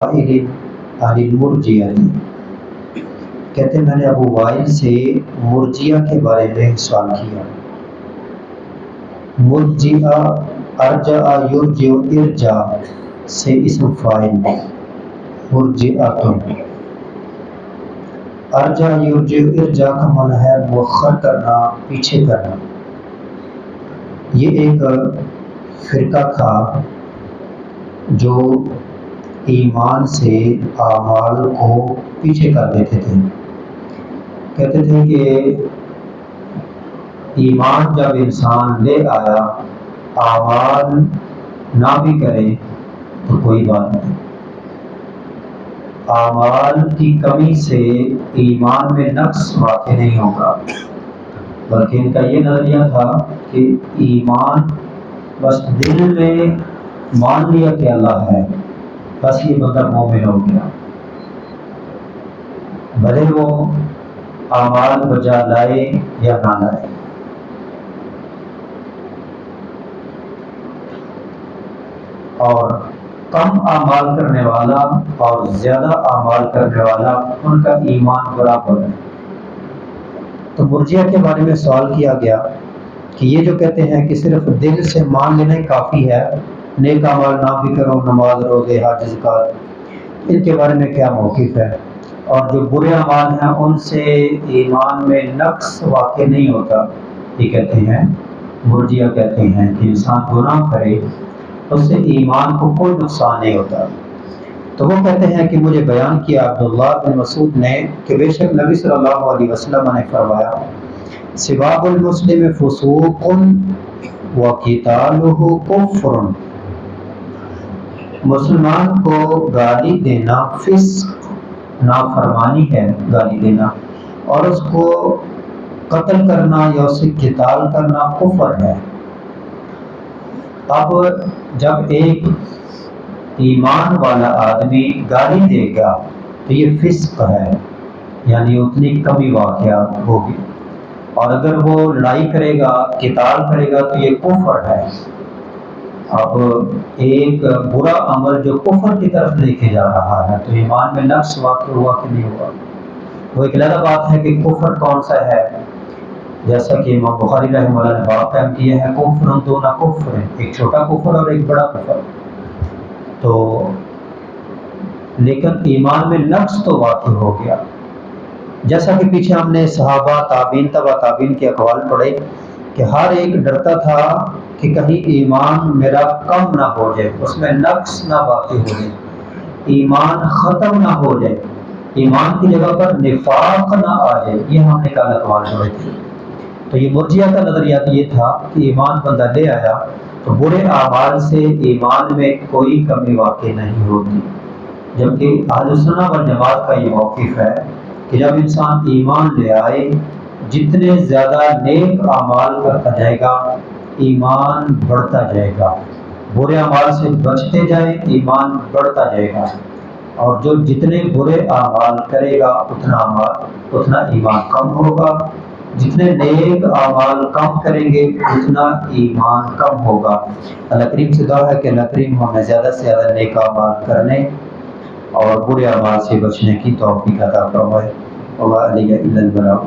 عن المرجیہ، کہتے ہیں میں نے ابو وائل سے مرجیہ کے بارے میں سوال کیا۔ مرجیہ ارجع یرجع ارجع سے اسم فاعل، مرجئۃ۔ ارجع یرجع ارجع کا معنی ہے مؤخر کرنا، پیچھے کرنا۔ یہ ایک فرقہ تھا جو ایمان سے اعمال کو پیچھے کر دیتے تھے۔ کہتے تھے کہ ایمان جب انسان لے آیا، اعمال نہ بھی کرے تو کوئی بات نہیں، اعمال کی کمی سے ایمان میں نقص واقع نہیں ہوگا، بلکہ ان کا یہ نظریہ تھا کہ ایمان بس دل میں مان لیا کہ اللہ ہے، بس یہ بندہ مومن ہو گیا، بھلے وہ اعمال بجا لائے یا نہ لائے۔ اور کم اعمال کرنے والا اور زیادہ اعمال کرنے والا ان کا ایمان برابر ہے۔ تو مرجیہ کے بارے میں سوال کیا گیا کہ یہ جو کہتے ہیں کہ صرف دل سے مان لینا ہی کافی ہے، نیک اعمال نہ بھی کرو، نماز روزے حج زکات، ان کے بارے میں کیا موقف ہے؟ اور جو برے اعمال ہیں ان سے ایمان میں نقص واقع نہیں ہوتا۔ یہ کہتے ہیں، مرجیہ کہتے ہیں کہ انسان گناہ کرے اس سے ایمان کو کوئی نقصان نہیں ہوتا۔ تو وہ کہتے ہیں کہ مجھے بیان کیا عبداللہ بن مسعود نے کہ بے شک نبی صلی اللہ علیہ وسلم نے فرمایا، سباب المسلم فسوق وقتالہ کفر، مسلمان کو گالی دینا فسق، نافرمانی ہے گالی دینا، اور اس کو قتل کرنا یا اس سے قتال کرنا کفر ہے۔ اب جب ایک ایمان والا آدمی گالی دے گا تو یہ فسق ہے، یعنی اتنی کمی واقعات ہوگی، اور اگر وہ لڑائی کرے گا، قتال کرے گا تو یہ کفر ہے۔ اب ایک برا عمل جو کفر کی طرف لے کے جا رہا ہے تو ایمان میں نقص واقع ہوا کہ نہیں ہوا؟ وہ ایک علیحدہ بات ہے کہ کفر کون سا ہے، جیسا کہ امام بخاری رحمہ اللہ نے باب قائم کیا ہے، کفر دون کفر، ایک چھوٹا کفر اور ایک بڑا کفر۔ تو لیکن ایمان میں نقص تو واقع ہو گیا، جیسا کہ پیچھے ہم نے صحابہ، تابعین، تبع تابعین کے اقوال پڑھے کہ ہر ایک ڈرتا تھا کہ کہیں ایمان میرا کم نہ ہو جائے، اس میں نقص نہ واقع ہو جائے، ایمان ختم نہ ہو جائے، ایمان کی جگہ پر نفاق نہ آ جائے۔ یہ ہم نے کل اقوال پڑھے تھے۔ تو یہ مرجیہ کا نظریہ یہ تھا کہ ایمان بندہ لے آیا تو برے اعمال سے ایمان میں کوئی کمی واقع نہیں ہوتی، جبکہ اہل سنت والجماعت کا یہ موقف ہے کہ جب انسان ایمان لے آئے، جتنے زیادہ نیک اعمال کرتا جائے گا ایمان بڑھتا جائے گا، برے اعمال سے بچتے جائے ایمان بڑھتا جائے گا، اور جو جتنے برے اعمال کرے گا اتنا ایمان کم ہوگا، جتنے نیک اعمال کم کریں گے اتنا ایمان کم ہوگا۔ اللہ کریم سے دعا ہے کہ اللہ کریم ہمیں زیادہ سے زیادہ نیک اعمال کرنے اور برے اعمال سے بچنے کی توفیق عطا فرمائے۔ وما علیہ الا البلاغ۔